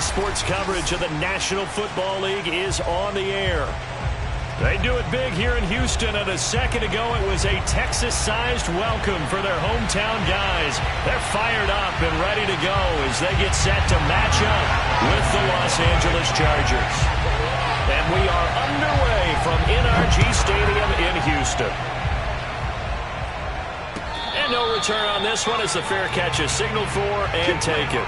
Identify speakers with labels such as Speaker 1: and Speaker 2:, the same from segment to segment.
Speaker 1: sports coverage of the National Football League is on the air. They do it big here in Houston, and a second ago it was a Texas-sized welcome for their hometown guys. They're fired up and ready to go as they get set to match up with the Los Angeles Chargers. And we are underway from NRG Stadium in Houston. And no return on this one as the fair catch is signaled for and taken.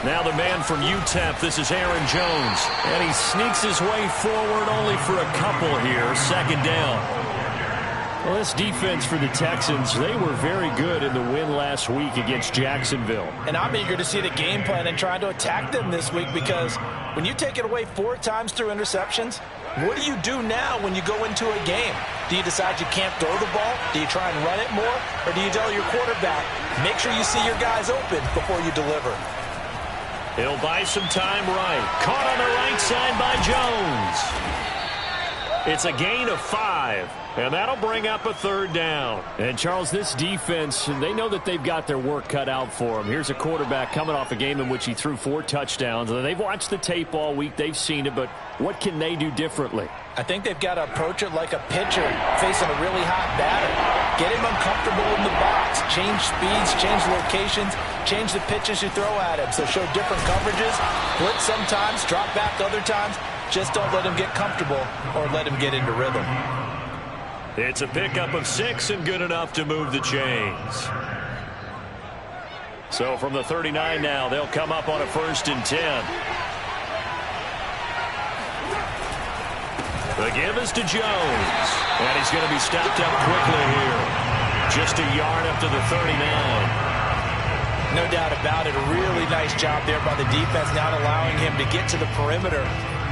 Speaker 1: Now the man from UTEP, this is Aaron Jones. And he sneaks his way forward only for a couple here. Second down. Well, this defense for the Texans, they were very good in the win last week against Jacksonville.
Speaker 2: And I'm eager to see the game plan and trying to attack them this week, because when you take it away 4 times through interceptions, what do you do now when you go into a game? Do you decide you can't throw the ball? Do you try and run it more? Or do you tell your quarterback, make sure you see your guys open before you deliver?
Speaker 1: He'll buy some time right. Caught on the right side by Jones. It's a gain of 5, and that'll bring up a third down. And, Charles, this defense, they know that they've got their work cut out for them. Here's a quarterback coming off a game in which he threw 4 touchdowns. They've watched the tape all week. They've seen it, but what can they do differently?
Speaker 2: I think they've got to approach it like a pitcher facing a really hot batter. Get him uncomfortable in the box. Change speeds, change locations, change the pitches you throw at him. So show different coverages, blitz sometimes, drop back other times. Just don't let him get comfortable or let him get into rhythm.
Speaker 1: It's a pickup of 6 and good enough to move the chains. So from the 39 now, they'll come up on a 1st and 10. The give is to Jones. And he's going to be stopped up quickly here. Just a yard up to the 39.
Speaker 2: No doubt about it. A really nice job there by the defense, not allowing him to get to the perimeter.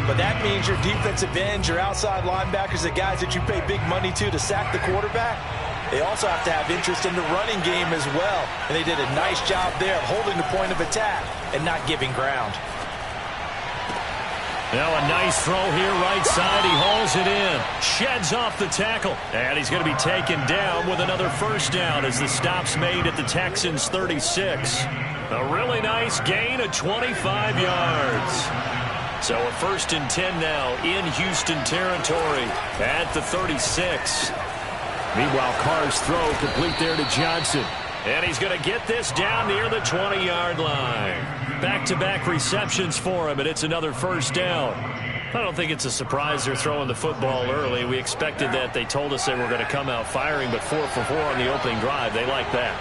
Speaker 2: But that means your defensive ends, your outside linebackers, the guys that you pay big money to sack the quarterback, they also have to have interest in the running game as well. And they did a nice job there of holding the point of attack and not giving ground.
Speaker 1: Now a nice throw here right side. He hauls it in. Sheds off the tackle. And he's going to be taken down with another first down as the stop's made at the Texans' 36. A really nice gain of 25 yards. So a 1st and 10 now in Houston territory at the 36. Meanwhile, Carr's throw complete there to Johnson. And he's going to get this down near the 20-yard line. Back-to-back receptions for him, and it's another first down. I don't think it's a surprise they're throwing the football early. We expected that. They told us they were going to come out firing, but 4 for 4 on the opening drive. They like that.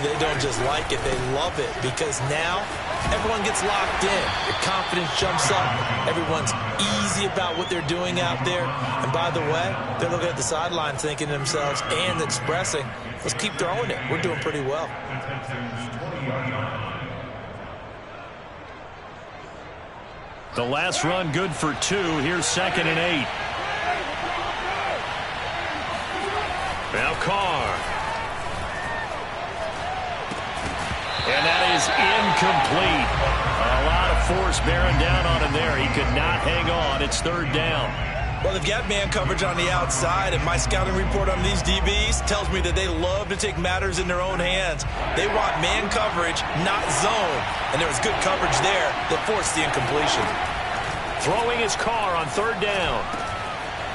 Speaker 2: They don't just like it. They love it, because now everyone gets locked in. Your confidence jumps up. Everyone's easy about what they're doing out there. And by the way, they're looking at the sideline thinking to themselves and expressing, let's keep throwing it. We're doing pretty well.
Speaker 1: The last run good for 2. Here's 2nd and 8. Now Carr. And that is incomplete. A lot of force bearing down on him there. He could not hang on. It's 3rd down.
Speaker 2: Well, they've got man coverage on the outside, and my scouting report on these DBs tells me that they love to take matters in their own hands. They want man coverage, not zone. And there was good coverage there that forced the incompletion.
Speaker 1: Throwing his Carr on 3rd down.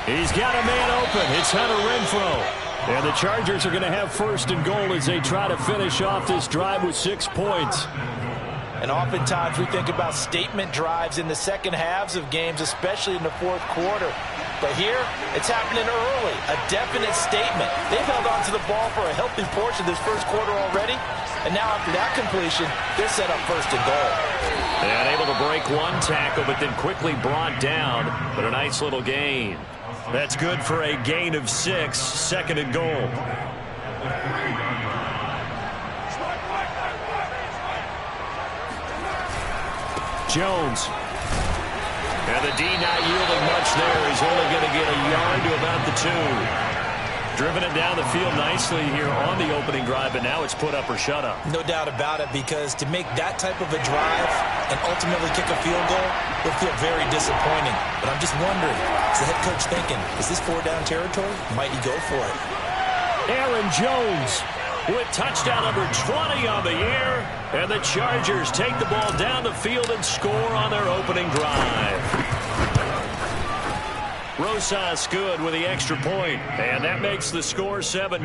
Speaker 1: He's got a man open. It's Hunter Renfrow. And the Chargers are going to have 1st and goal as they try to finish off this drive with 6 points.
Speaker 2: And oftentimes we think about statement drives in the second halves of games, especially in the 4th quarter. But here, it's happening early, a definite statement. They've held on to the ball for a healthy portion of this 1st quarter already. And now after that completion, they're set up 1st and goal.
Speaker 1: And able to break 1 tackle, but then quickly brought down. But a nice little gain. That's good for a gain of 6, 2nd and goal. Jones. And the D not yielding much there. He's only going to get a yard to about the 2. driven it down the field nicely here on the opening drive, and now it's put up or shut up.
Speaker 2: No doubt about it, because to make that type of a drive and ultimately kick a field goal will feel very disappointing. But I'm just wondering, is the head coach thinking, is this 4-down territory? Might he go for it?
Speaker 1: Aaron Jones with touchdown number 20 on the year, and the Chargers take the ball down the field and score on their opening drive. Rosas good with the extra point, and that makes the score 7-0.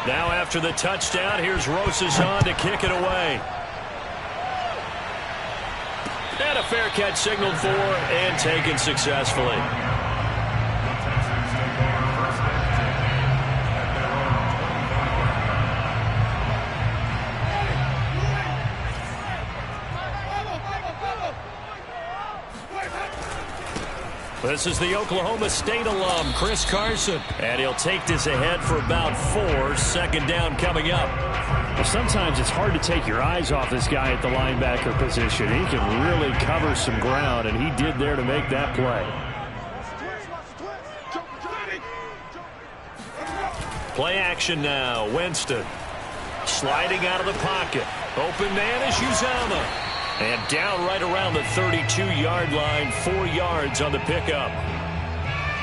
Speaker 1: Now after the touchdown, here's Rosas on to kick it away. And a fair catch signaled for and taken successfully. This is the Oklahoma State alum, Chris Carson. And he'll take this ahead for about 4. Second down coming up.
Speaker 3: Well, sometimes it's hard to take your eyes off this guy at the linebacker position. He can really cover some ground, and he did there to make that play.
Speaker 1: Play action now. Winston sliding out of the pocket. Open man is Uzomah. And down right around the 32-yard line, 4 yards on the pickup.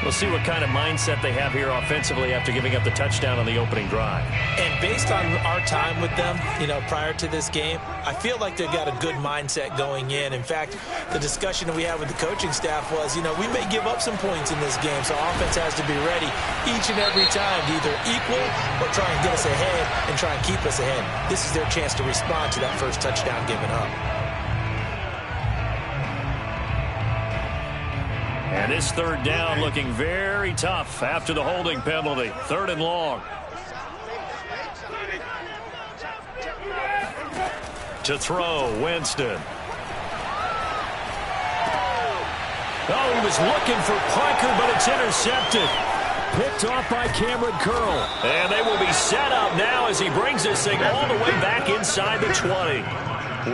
Speaker 1: We'll see what kind of mindset they have here offensively after giving up the touchdown on the opening drive.
Speaker 2: And based on our time with them, prior to this game, I feel like they've got a good mindset going in. In fact, the discussion that we had with the coaching staff was, we may give up some points in this game, so offense has to be ready each and every time to either equal or try and get us ahead and try and keep us ahead. This is their chance to respond to that first touchdown given up.
Speaker 1: And this third down looking very tough after the holding penalty. 3rd and long. To throw, Winston. Oh, he was looking for Parker, but it's intercepted. Picked off by Cameron Curl. And they will be set up now as he brings this thing all the way back inside the 20.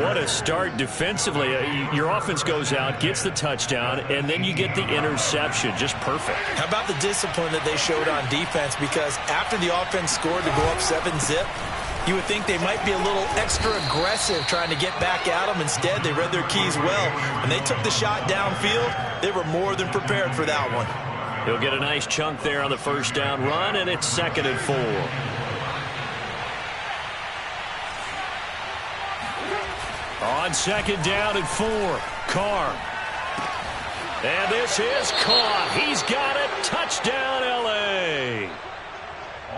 Speaker 1: What a start defensively. Your offense goes out, gets the touchdown, and then you get the interception. Just perfect.
Speaker 2: How about the discipline that they showed on defense? Because after the offense scored to go up 7-zip, you would think they might be a little extra aggressive trying to get back at them. Instead, they read their keys well. When they took the shot downfield, they were more than prepared for that one.
Speaker 1: He'll get a nice chunk there on the first down run, and it's 2nd and 4. On 2nd down and 4, Carr. And this is caught. He's got it. Touchdown, L.A.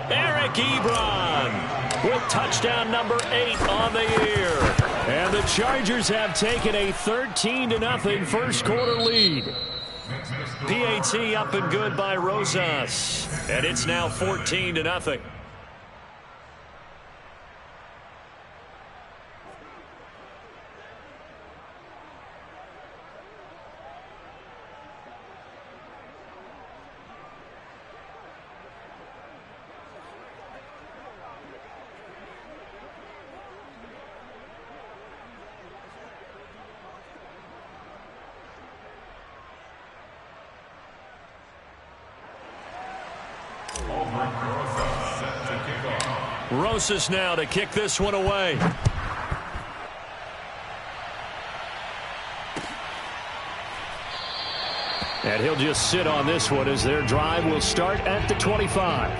Speaker 1: Eric Ebron with touchdown number 8 on the year. And the Chargers have taken a 13-0 first quarter lead. PAT up and good by Rosas. And it's now 14-0. Rosas now to kick this one away. And he'll just sit on this one as their drive will start at the 25.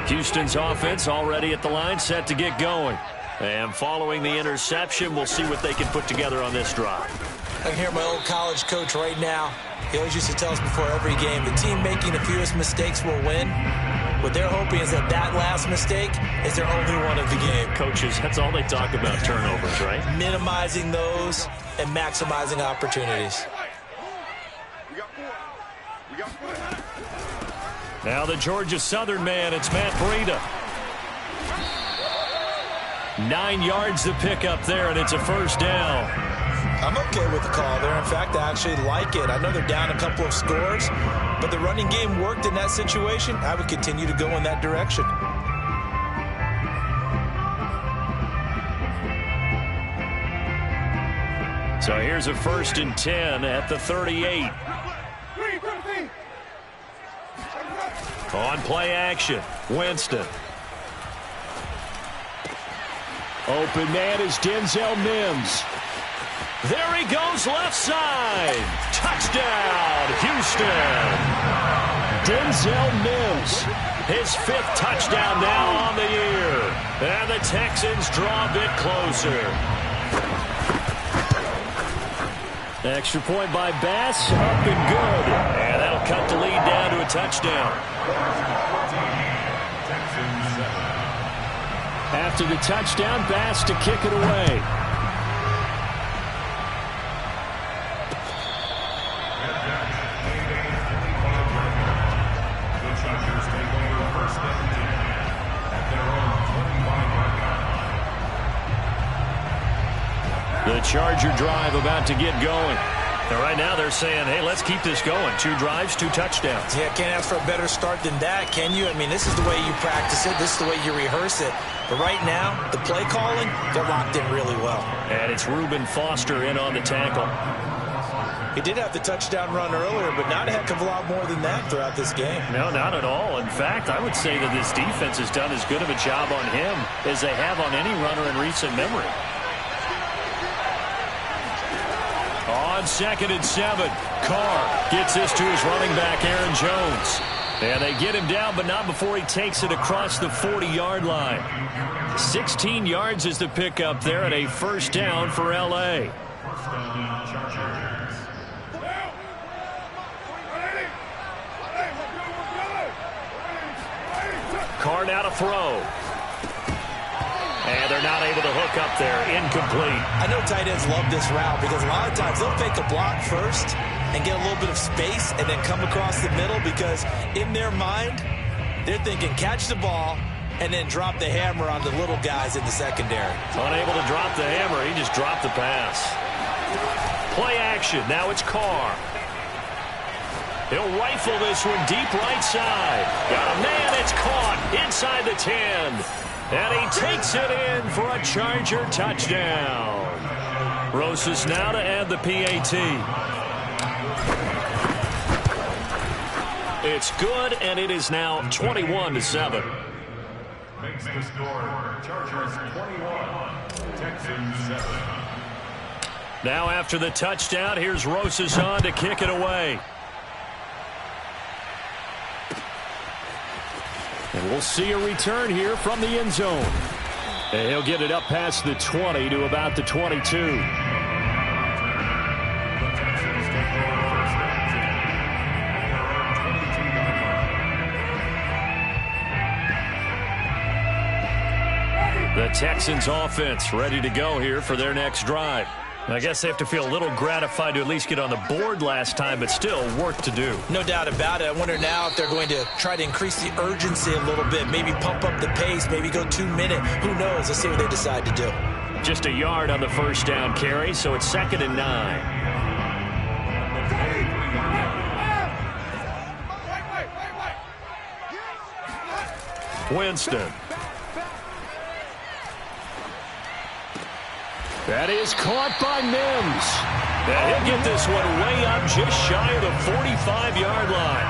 Speaker 1: Houston's offense already at the line, set to get going. And following the interception, we'll see what they can put together on this drive.
Speaker 2: I can hear my old college coach right now. He always used to tell us before every game, the team making the fewest mistakes will win. What they're hoping is that last mistake is their only one of the game.
Speaker 1: Coaches, that's all they talk about, turnovers, right?
Speaker 2: Minimizing those and maximizing opportunities.
Speaker 1: Now the Georgia Southern man, it's Matt Breida. 9 yards to pick up there, and it's a first down.
Speaker 2: I'm okay with the call there. In fact, I actually like it. I know they're down a couple of scores, but the running game worked in that situation. I would continue to go in that direction.
Speaker 1: So here's a 1st and 10 at the 38. On play action, Winston.
Speaker 3: Open man is Denzel Mims.
Speaker 1: There he goes left side. Touchdown, Houston.
Speaker 3: Denzel Mims.
Speaker 1: His 5th touchdown now on the year. And the Texans draw a bit closer.
Speaker 3: Extra point by Bass, up and good.
Speaker 1: And that'll cut the lead down to a touchdown.
Speaker 3: After the touchdown, Bass to kick it away.
Speaker 1: The Charger drive about to get going. And right now they're saying, hey, let's keep this going. 2 drives, 2 touchdowns.
Speaker 2: Yeah, can't ask for a better start than that, can you? I mean, this is the way you practice it. This is the way you rehearse it. But right now, the play calling, they're locked in really well.
Speaker 1: And it's Reuben Foster in on the tackle.
Speaker 2: He did have the touchdown run earlier, but not a heck of a lot more than that throughout this game.
Speaker 1: No, not at all. In fact, I would say that this defense has done as good of a job on him as they have on any runner in recent memory. On 2nd and 7, Carr gets this to his running back, Aaron Jones. And they get him down, but not before he takes it across the 40-yard line. 16 yards is the pickup there, and a 1st down for L.A. Carr now to throw. And they're not able to hook up there. Incomplete.
Speaker 2: I know tight ends love this route because a lot of times they'll fake a block first and get a little bit of space and then come across the middle because in their mind, they're thinking catch the ball and then drop the hammer on the little guys in the secondary.
Speaker 1: Unable to drop the hammer. He just dropped the pass. Play action. Now it's Carr. He'll rifle this one deep right side. Got a man. It's caught inside the 10. And he takes it in for a Charger touchdown. Rosas now to add the PAT. It's good, and it is now 21-7.
Speaker 4: Makes the score Chargers 21, Texans 7.
Speaker 1: Now after the touchdown, here's Rosas on to kick it away.
Speaker 3: And we'll see a return here from the end zone. And he'll get it up past the 20 to about the 22.
Speaker 1: The Texans offense ready to go here for their next drive. I guess they have to feel a little gratified to at least get on the board last time, but still work to do.
Speaker 2: No doubt about it. I wonder now if they're going to try to increase the urgency a little bit, maybe pump up the pace, maybe go 2 minute. Who knows? Let's see what they decide to do.
Speaker 1: Just a yard on the 1st down carry, so it's 2nd and 9. Winston.
Speaker 3: That is caught by Mims.
Speaker 1: And he'll get this one way up just shy of the 45-yard line.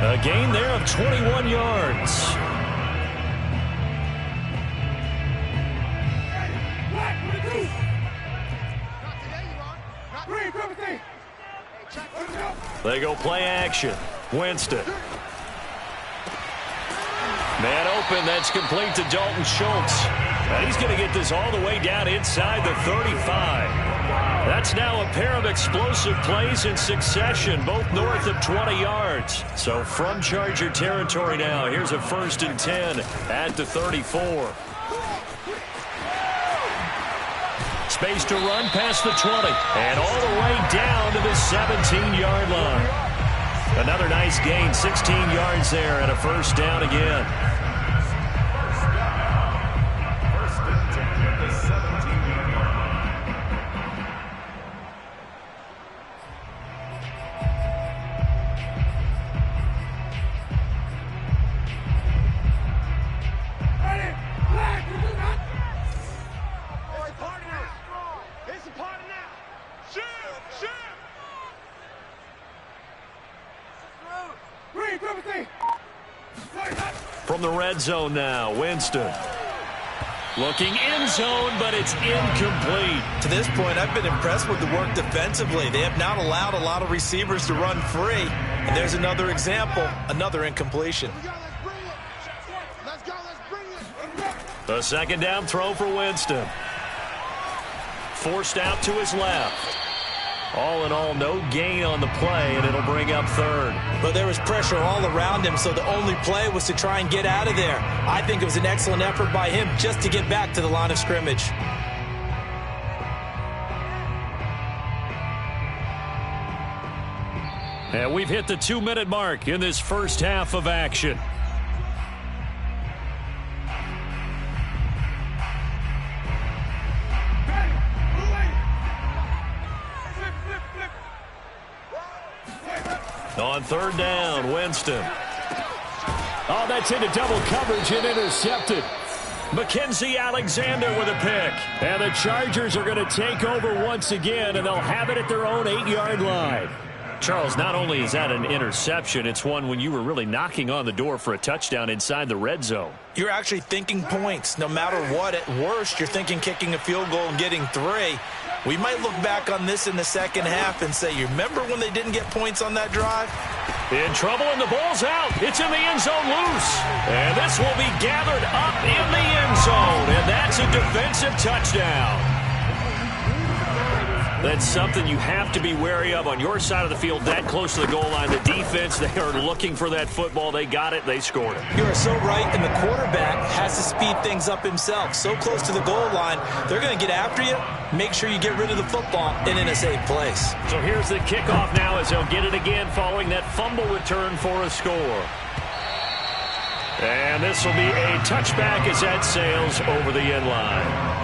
Speaker 1: A gain there of 21 yards. They go play action. Winston. Man open, that's complete to Dalton Schultz. And he's going to get this all the way down inside the 35. That's now a pair of explosive plays in succession, both north of 20 yards. So from Charger territory now, here's a 1st and 10 at the 34. Space to run past the 20 and all the way down to the 17-yard line. Another nice gain, 16 yards there, and a 1st down again. from the red zone now. Winston. Looking end zone, but it's incomplete.
Speaker 2: To this point, I've been impressed with the work defensively. They have not allowed a lot of receivers to run free. And there's another example, another incompletion.
Speaker 1: The second down throw for Winston. Forced out to his left. All in all, no gain on the play, and it'll bring up third.
Speaker 2: But there was pressure all around him, so the only play was to try and get out of there. I think it was an excellent effort by him just to get back to the line of scrimmage.
Speaker 1: And we've hit the 2-minute mark in this first half of action. On third down, Winston.
Speaker 3: Oh, that's into double coverage and intercepted.
Speaker 1: Mackenzie Alexander with a pick.
Speaker 3: And the Chargers are going to take over once again, and they'll have it at their own 8-yard line.
Speaker 1: Charles, not only is that an interception, it's one when you were really knocking on the door for a touchdown inside the red zone.
Speaker 2: You're actually thinking points. No matter what, at worst, you're thinking kicking a field goal and getting 3. We might look back on this in the second half and say, you remember when they didn't get points on that drive?
Speaker 1: In trouble, and the ball's out. It's in the end zone loose. And this will be gathered up in the end zone. And that's a defensive touchdown. That's something you have to be wary of on your side of the field, that close to the goal line. The defense, they are looking for that football. They got it. They scored it.
Speaker 2: You are so right, and the quarterback has to speed things up himself. So close to the goal line, they're going to get after you. Make sure you get rid of the football and in a safe place.
Speaker 1: So here's the kickoff now as they'll get it again following that fumble return for a score. And this will be a touchback as that sails over the end line.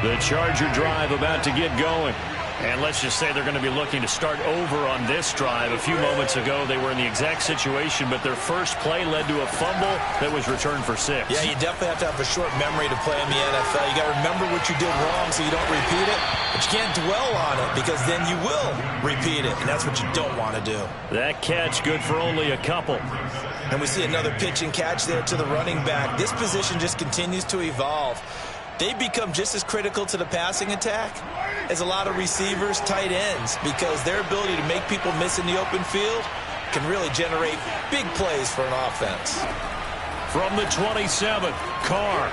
Speaker 1: The Charger drive about to get going. And let's just say they're going to be looking to start over on this drive. A few moments ago, they were in the exact situation, but their first play led to a fumble that was returned for 6.
Speaker 2: Yeah, you definitely have to have a short memory to play in the NFL. You got to remember what you did wrong so you don't repeat it, but you can't dwell on it because then you will repeat it, and that's what you don't want to do.
Speaker 1: That catch good for only a couple.
Speaker 2: And we see another pitch and catch there to the running back. This position just continues to evolve. They become just as critical to the passing attack as a lot of receivers, tight ends, because their ability to make people miss in the open field can really generate big plays for an offense.
Speaker 1: From the 27, Carr.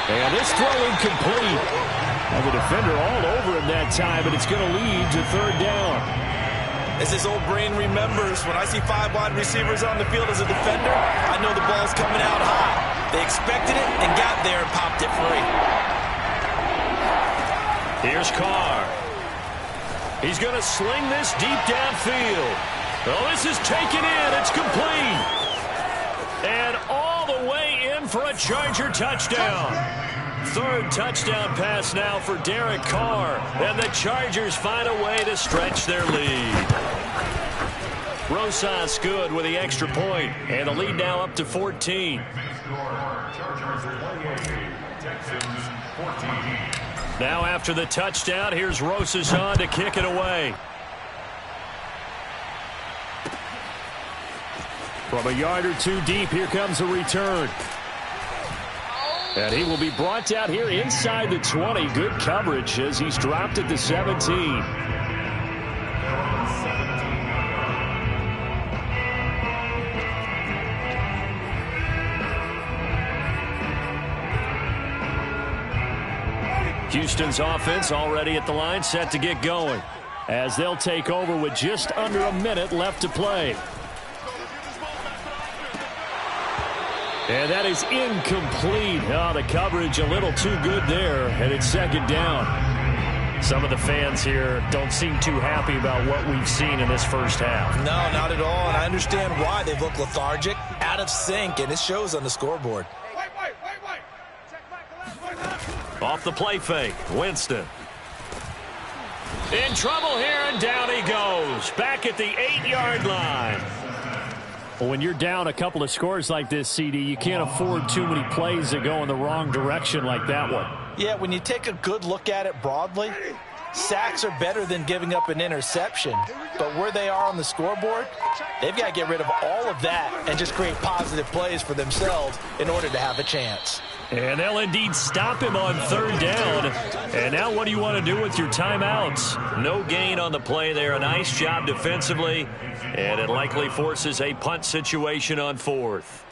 Speaker 3: And this throw incomplete. And the defender all over him that time, but it's going to lead to third down.
Speaker 2: As his old brain remembers, when I see 5 wide receivers on the field as a defender, I know the ball's coming out high. They expected it and got there and popped it free.
Speaker 1: Here's Carr. He's going to sling this deep downfield. Oh, this is taken in. It's complete. And all the way in for a Charger touchdown. Third touchdown pass now for Derek Carr. And the Chargers find a way to stretch their lead. Rosas good with the extra point. And the lead now up to 14. Now after the touchdown, here's Rosas on to kick it away.
Speaker 3: From a yard or two deep, here comes a return. And he will be brought down here inside the 20. Good coverage as he's dropped at the 17.
Speaker 1: Houston's offense already at the line, set to get going, as they'll take over with just under a minute left to play. And that is incomplete. Oh, the coverage a little too good there, and it's second down. Some of the fans here don't seem too happy about what we've seen in this first half.
Speaker 2: No, not at all, and I understand why. They've looked lethargic, out of sync, and it shows on the scoreboard.
Speaker 1: Off the play fake, Winston. In trouble here, and down he goes. Back at the 8-yard line.
Speaker 3: Well, when you're down a couple of scores like this, CD, you can't afford too many plays that go in the wrong direction like that one.
Speaker 2: Yeah, when you take a good look at it broadly, sacks are better than giving up an interception. But where they are on the scoreboard, they've got to get rid of all of that and just create positive plays for themselves in order to have a chance.
Speaker 3: And they'll indeed stop him on third down. And now what do you want to do with your timeouts?
Speaker 1: No gain on the play there. A nice job defensively. And it likely forces a punt situation on fourth.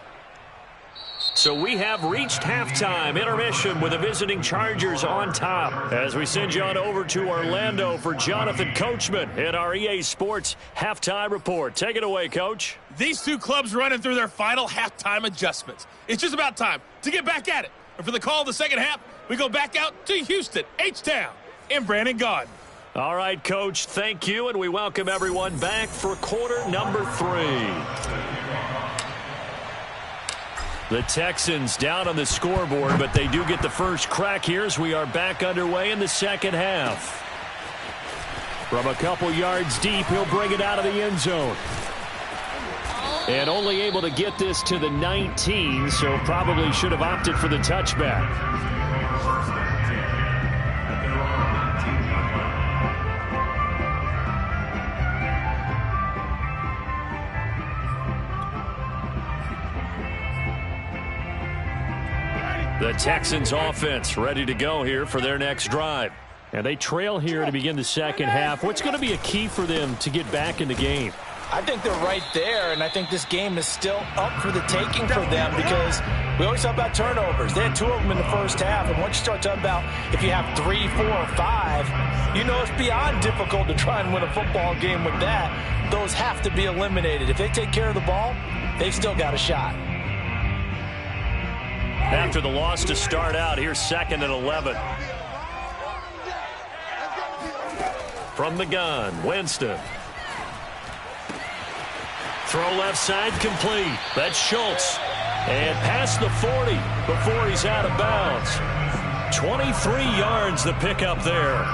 Speaker 1: So we have reached halftime. Intermission with the visiting Chargers on top. As we send you on over to Orlando for Jonathan Coachman in our EA Sports Halftime Report. Take it away, Coach.
Speaker 5: These two clubs running through their final halftime adjustments. It's just about time to get back at it. And for the call of the second half, we go back out to Houston, H-Town, and Brandon Gaudin.
Speaker 1: All right, Coach, thank you, and we welcome everyone back for quarter number 3. The Texans down on the scoreboard, but they do get the first crack here as we are back underway in the second half. From a couple yards deep, he'll bring it out of the end zone. And only able to get this to the 19, so probably should have opted for the touchback. The Texans offense ready to go here for their next drive.
Speaker 3: And they trail here to begin the second half. What's going to be a key for them to get back in the game?
Speaker 2: I think they're right there, and I think this game is still up for the taking for them because we always talk about turnovers. They had 2 of them in the first half, and once you start talking about if you have 3, 4, or 5, you know it's beyond difficult to try and win a football game with that. Those have to be eliminated. If they take care of the ball, they've still got a shot.
Speaker 1: After the loss to start out, here's 2nd and 11. From the gun, Winston. Throw left side complete. That's Schultz. And past the 40 before he's out of bounds. 23 yards the pickup there.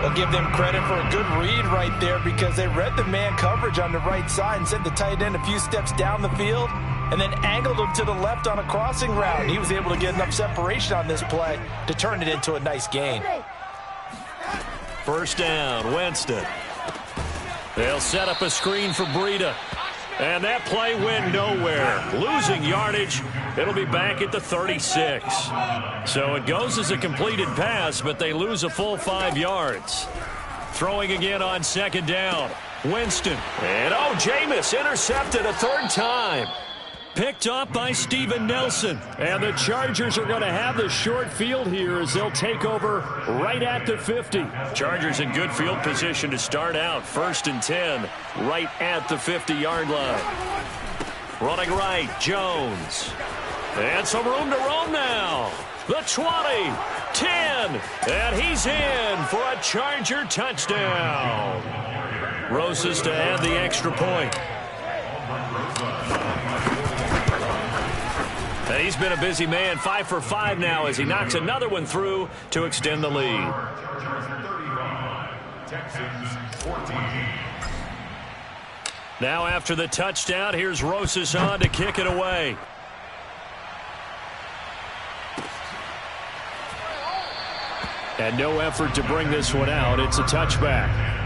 Speaker 2: We'll give them credit for a good read right there because they read the man coverage on the right side and sent the tight end a few steps down the field and then angled him to the left on a crossing route. He was able to get enough separation on this play to turn it into a nice gain.
Speaker 1: First down, Winston. They'll set up a screen for Breida. And that play went nowhere. Losing yardage. It'll be back at the 36. So it goes as a completed pass, but they lose a full 5 yards. Throwing again on 2nd down. Winston. And Jameis intercepted a 3rd time. Picked off by Steven Nelson. And the Chargers are going to have the short field here as they'll take over right at the 50. Chargers in good field position to start out. 1st and 10, right at the 50-yard line. Running right, Jones. And some room to roam now. The 20, 10, and he's in for a Charger touchdown. Rosas to add the extra point. And he's been a busy man, 5 for 5 now as he knocks another one through to extend the lead. Now after the touchdown, here's Rosas on to kick it away.
Speaker 3: And no effort to bring this one out. It's a touchback.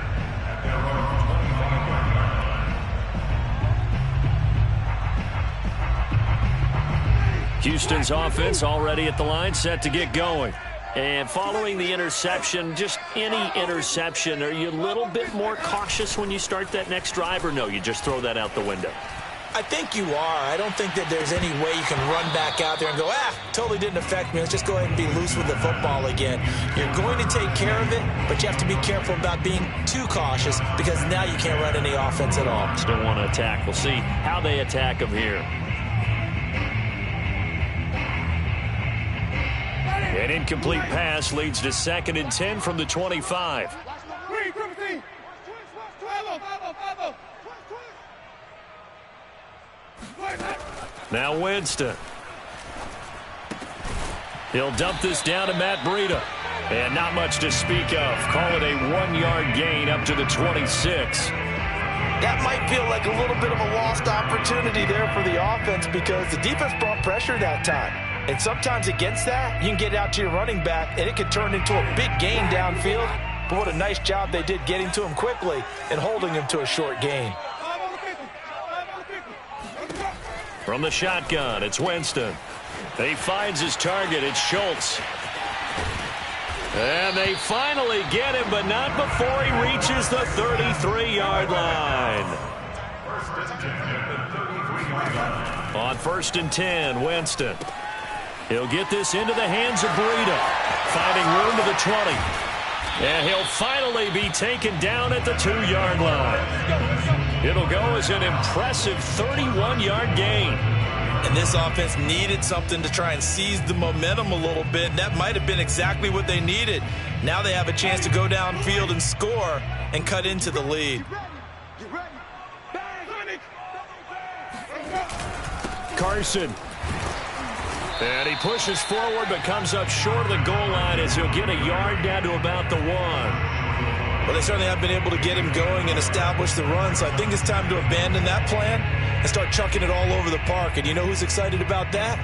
Speaker 1: Houston's offense already at the line, set to get going. And following the interception, just any interception, are you a little bit more cautious when you start that next drive, or no, you just throw that out the window?
Speaker 2: I think you are. I don't think that there's any way you can run back out there and go, totally didn't affect me. Let's just go ahead and be loose with the football again. You're going to take care of it, but you have to be careful about being too cautious because now you can't run any offense at all.
Speaker 1: Still want to attack. We'll see how they attack them here. An incomplete pass leads to 2nd and 10 from the 25. Now Winston. He'll dump this down to Matt Breida. And not much to speak of. Call it a 1-yard gain up to the 26.
Speaker 2: That might feel like a little bit of a lost opportunity there for the offense because the defense brought pressure that time. And sometimes against that, you can get out to your running back, and it could turn into a big gain downfield. but what a nice job they did getting to him quickly and holding him to a short gain.
Speaker 1: From the shotgun, it's Winston. He finds his target. It's Schultz. And they finally get him, but not before he reaches the 33-yard line. On 1st and 10, Winston. He'll get this into the hands of Breida, finding room to the 20. And he'll finally be taken down at the 2-yard line. It'll go as an impressive 31-yard gain.
Speaker 2: And this offense needed something to try and seize the momentum a little bit, and that might have been exactly what they needed. Now they have a chance to go downfield and score and cut into the lead.
Speaker 3: Carson.
Speaker 1: And he pushes forward but comes up short of the goal line as he'll get a yard down to about the 1.
Speaker 2: Well, they certainly have been able to get him going and establish the run, so I think it's time to abandon that plan and start chucking it all over the park. And you know who's excited about that?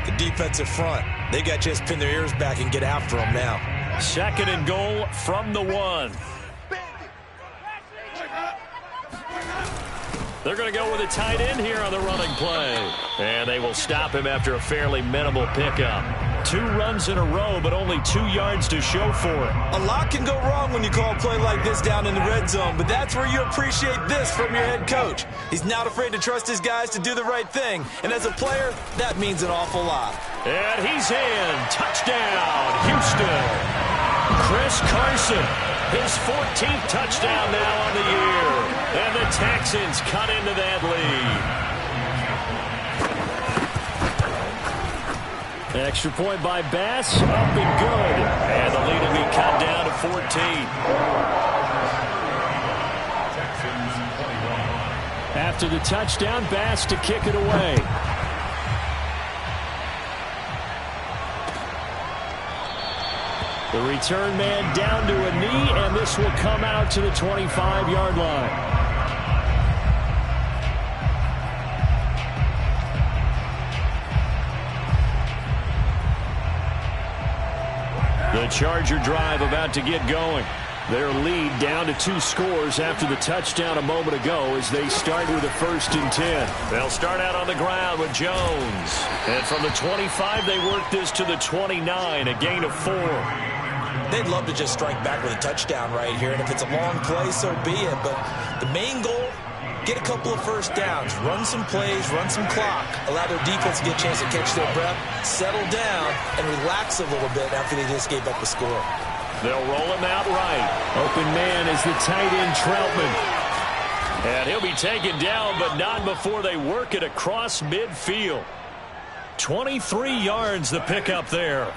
Speaker 2: The defensive front. They got a chance to pin their ears back and get after him now.
Speaker 1: 2nd and goal from the 1. They're going to go with a tight end here on the running play. And they will stop him after a fairly minimal pickup. 2 runs in a row, but only 2 yards to show for it.
Speaker 2: A lot can go wrong when you call a play like this down in the red zone, but that's where you appreciate this from your head coach. He's not afraid to trust his guys to do the right thing, and as a player, that means an awful lot.
Speaker 1: And he's in. Touchdown, Houston. Chris Carson, his 14th touchdown now on the year. And the Texans cut into that lead.
Speaker 3: Extra point by Bass, up and good.
Speaker 1: And the lead will be cut down to 14.
Speaker 3: After the touchdown, Bass to kick it away. The return man down to a knee, and this will come out to the 25-yard line.
Speaker 1: The Charger drive about to get going. Their lead down to 2 scores after the touchdown a moment ago as they start with a 1st and 10. They'll start out on the ground with Jones. And from the 25, they work this to the 29, a gain of 4.
Speaker 2: They'd love to just strike back with a touchdown right here, and if it's a long play, so be it. But the main goal, get a couple of first downs, run some plays, run some clock, allow their defense to get a chance to catch their breath, settle down, and relax a little bit after they just gave up the score.
Speaker 1: They'll roll him out right.
Speaker 3: Open man is the tight end, Troutman.
Speaker 1: And he'll be taken down, but not before they work it across midfield. 23 yards the pickup there.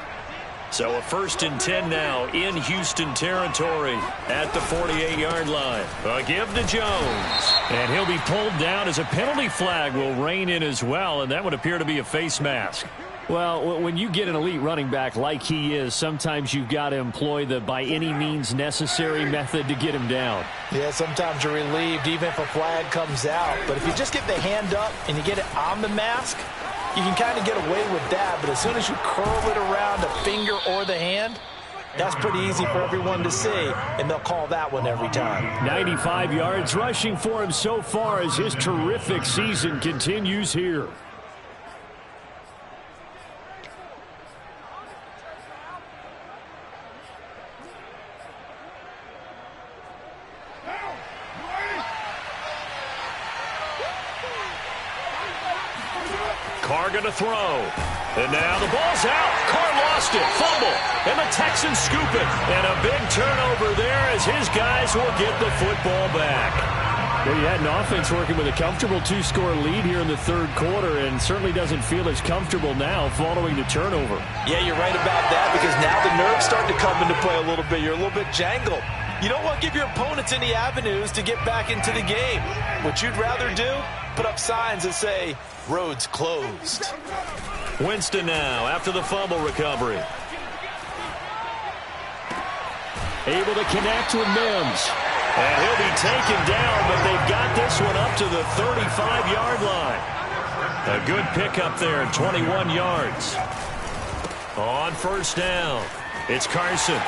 Speaker 1: So a 1st and 10 now in Houston territory at the 48-yard line. A give to Jones. And he'll be pulled down as a penalty flag will rein in as well, and that would appear to be a face mask.
Speaker 3: Well, when you get an elite running back like he is, sometimes you've got to employ the by any means necessary method to get him down.
Speaker 2: Yeah, sometimes you're relieved even if a flag comes out. But if you just get the hand up and you get it on the mask, you can kind of get away with that. But as soon as you curl it around a finger or the hand, that's pretty easy for everyone to see, and they'll call that one every time.
Speaker 3: 95 yards rushing for him so far as his terrific season continues here.
Speaker 1: Carr going to throw. And now the ball's out. Carr lost it. Fumble. And the Texans scoop it. And a big turnover there as his guys will get the football back.
Speaker 3: Well, you had an offense working with a comfortable 2-score lead here in the 3rd quarter and certainly doesn't feel as comfortable now following the turnover.
Speaker 2: Yeah, you're right about that because now the nerves start to come into play a little bit. You're a little bit jangled. You don't want to give your opponents any avenues to get back into the game. What you'd rather do, put up signs that say, roads closed.
Speaker 1: Winston now after the fumble recovery.
Speaker 3: Able to connect with Mims.
Speaker 1: And he'll be taken down, but they've got this one up to the 35-yard line. A good pickup there, 21 yards. On 1st down, it's Carson.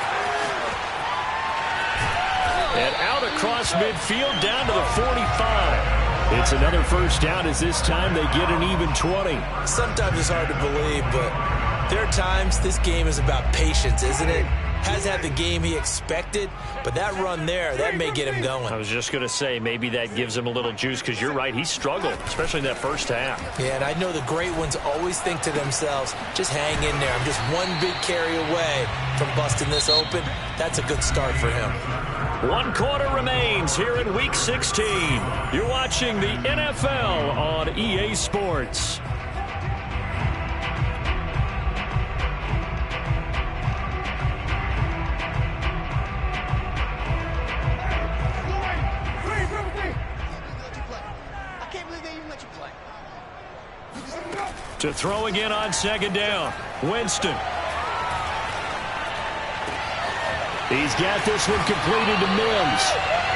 Speaker 3: And out across midfield down to the 45. It's another first down as this time they get an even 20.
Speaker 2: Sometimes it's hard to believe, but there are times this game is about patience, isn't it? Has had the game he expected, but that run there, that may get him going.
Speaker 3: I was just going to say, maybe that gives him a little juice, because you're right, he struggled, especially in that first half.
Speaker 2: Yeah, and I know the great ones always think to themselves, just hang in there. I'm just one big carry away from busting this open. That's a good start for him.
Speaker 3: 1 quarter remains here in Week 16. You're watching the NFL on EA Sports. To throw again on second down. Winston. He's got this one completed to Mims.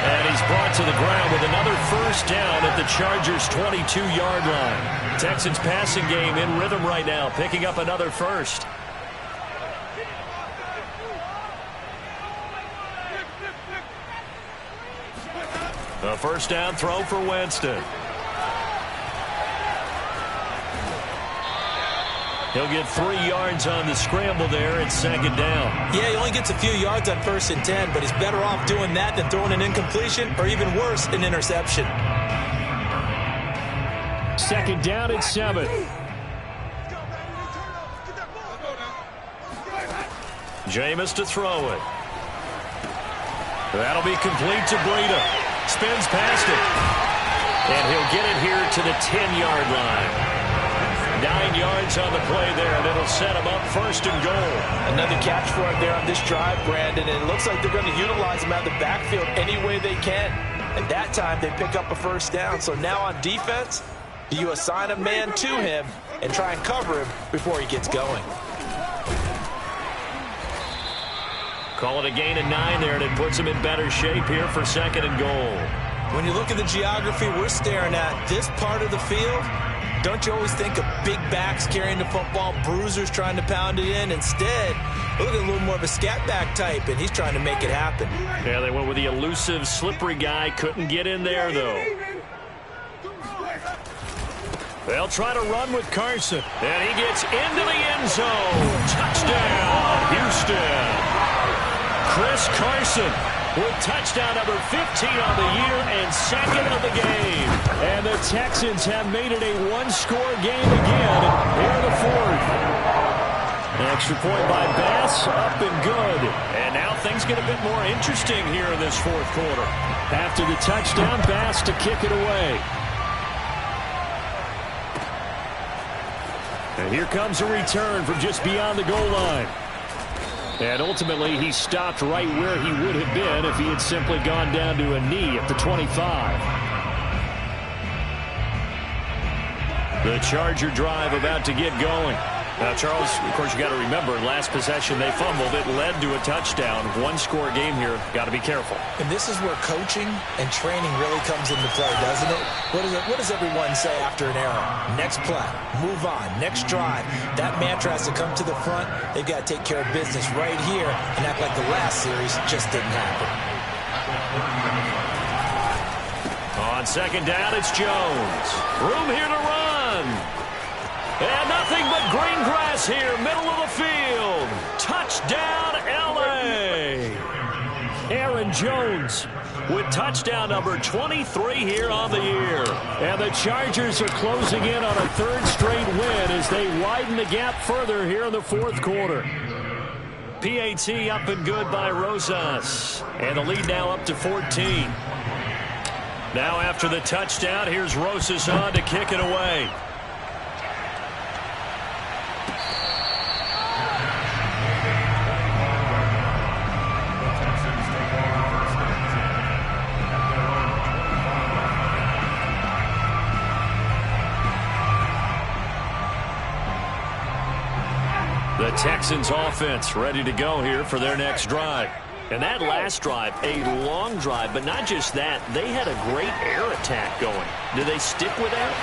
Speaker 3: And he's brought to the ground with another first down at the Chargers' 22-yard line. Texans passing game in rhythm right now, picking up another first. A first down throw for Winston. He'll get 3 yards on the scramble there at second down.
Speaker 2: Yeah, he only gets a few yards on 1st and 10, but he's better off doing that than throwing an incompletion or even worse, an interception.
Speaker 3: Second down at 7. Jameis to throw it. That'll be complete to Breida. Spins past it. And he'll get it here to the 10-yard line. 9 yards on the play there, and it'll set him up 1st and goal.
Speaker 2: Another catch for him there on this drive, Brandon, and it looks like they're going to utilize him out of the backfield any way they can. And that time, they pick up a first down. So now on defense, do you assign a man to him and try and cover him before he gets going?
Speaker 3: Call it a gain of 9 there, and it puts him in better shape here for 2nd and goal.
Speaker 2: When you look at the geography we're staring at, this part of the field, don't you always think of big backs carrying the football, bruisers trying to pound it in? Instead, look at a little more of a scat back type, and he's trying to make it happen.
Speaker 3: Yeah, they went with the elusive, slippery guy. Couldn't get in there, though. They'll try to run with Carson. And he gets into the end zone. Touchdown, Houston. Chris Carson with touchdown number 15 on the year and 2nd of the game. And the Texans have made it a 1-score game again here in the 4th. An extra point by Bass, up and good. And now things get a bit more interesting here in this 4th quarter. After the touchdown, Bass to kick it away. And here comes a return from just beyond the goal line. And ultimately, he stopped right where he would have been if he had simply gone down to a knee at the 25. The Charger drive about to get going. Now, Charles, of course, you got to remember, last possession they fumbled. It led to a touchdown. 1-score game here. Got to be careful.
Speaker 2: And this is where coaching and training really comes into play, doesn't it? What does everyone say after an error? Next play, move on, next drive. That mantra has to come to the front. They've got to take care of business right here and act like the last series just didn't happen.
Speaker 3: On second down, it's Jones. Room here to run. And nothing but green grass here, middle of the field. Touchdown, L.A. Aaron Jones with touchdown number 23 here on the year. And the Chargers are closing in on a 3rd straight win as they widen the gap further here in the 4th quarter. PAT up and good by Rosas. And the lead now up to 14. Now after the touchdown, here's Rosas on to kick it away. The Texans offense ready to go here for their next drive. And that last drive, a long drive, but not just that. They had a great air attack going. Do they stick with that?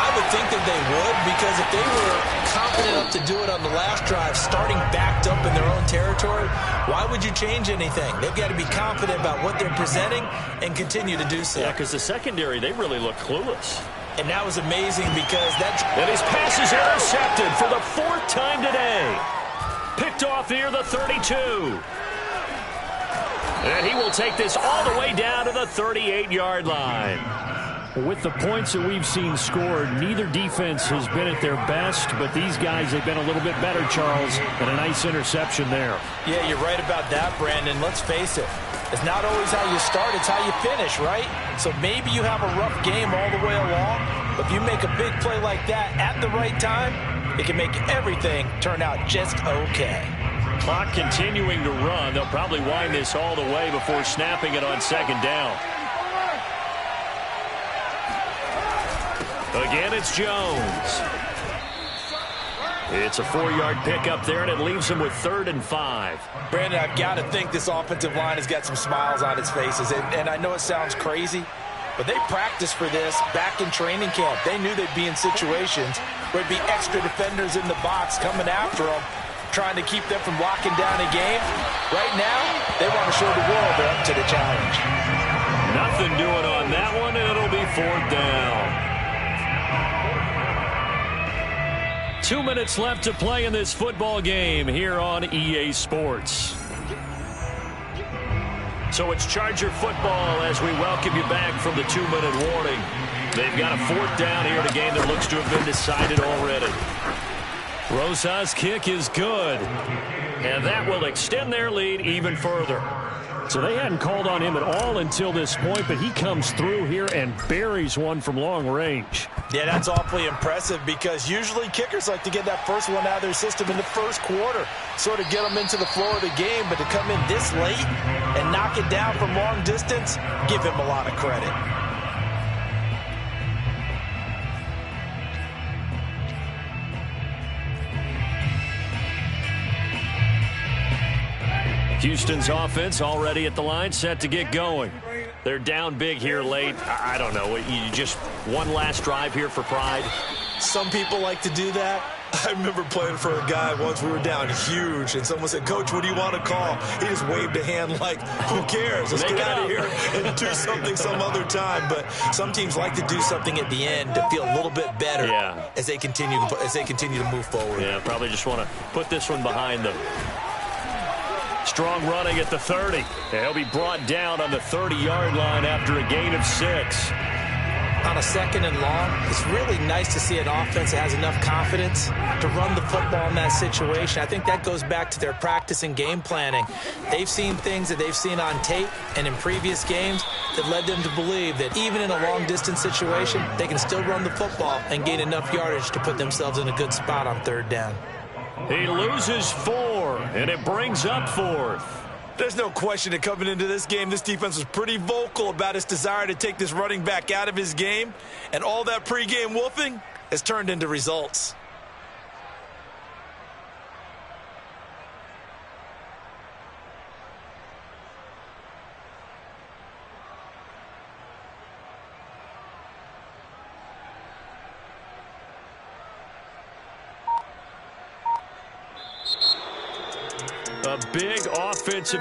Speaker 2: I would think that they would, because if they were confident enough to do it on the last drive, starting backed up in their own territory, why would you change anything? They've got to be confident about what they're presenting and continue to do so.
Speaker 1: Yeah, because the secondary, they really look clueless.
Speaker 2: And that was amazing because
Speaker 1: And his pass is intercepted for the 4th time today. Picked off near the 32. And he will take this all the way down to the 38-yard line.
Speaker 3: With the points that we've seen scored, neither defense has been at their best, but these guys have been a little bit better, Charles, and a nice interception there.
Speaker 2: Yeah, you're right about that, Brandon. Let's face it. It's not always how you start, it's how you finish, right? So maybe you have a rough game all the way along, but if you make a big play like that at the right time, it can make everything turn out just okay.
Speaker 1: Clock continuing to run. They'll probably wind this all the way before snapping it on 2nd down. Again, it's Jones. It's a 4-yard pickup there, and it leaves him with 3rd and 5.
Speaker 2: Brandon, I've got to think this offensive line has got some smiles on its faces. And I know it sounds crazy, but they practiced for this back in training camp. They knew they'd be in situations where there'd be extra defenders in the box coming after them, trying to keep them from locking down a game. Right now, they want to show the world they're up to the challenge.
Speaker 1: Nothing doing on that one, and it'll be 4th down. 2 minutes left to play in this football game here on EA Sports. So it's Charger football as we welcome you back from the 2-minute warning. They've got a 4th down here in a game that looks to have been decided already. Rosa's kick is good, and that will extend their lead even further.
Speaker 3: So they hadn't called on him at all until this point, but he comes through here and buries one from long range.
Speaker 2: Yeah, that's awfully impressive because usually kickers like to get that first one out of their system in the first quarter, sort of get them into the flow of the game, but to come in this late and knock it down from long distance, give him a lot of credit.
Speaker 1: Houston's offense already at the line, set to get going. They're down big here late. I don't know. You just one last drive here for pride.
Speaker 2: Some people like to do that. I remember playing for a guy once. We were down huge, and someone said, "Coach, what do you want to call?" He just waved a hand like, "Who cares? Let's get out of here and do something some other time." But some teams like to do something at the end to feel a little bit better as they continue to move forward.
Speaker 1: Yeah, probably just want to put this one behind them. Strong running at the 30. He'll be brought down on the 30-yard line after a gain of 6.
Speaker 2: On a 2nd and long, it's really nice to see an offense that has enough confidence to run the football in that situation. I think that goes back to their practice and game planning. They've seen things that they've seen on tape and in previous games that led them to believe that even in a long-distance situation, they can still run the football and gain enough yardage to put themselves in a good spot on 3rd down.
Speaker 1: He loses 4, and it brings up 4th.
Speaker 2: There's no question that coming into this game, this defense was pretty vocal about its desire to take this running back out of his game, and all that pregame wolfing has turned into results.
Speaker 1: A big offensive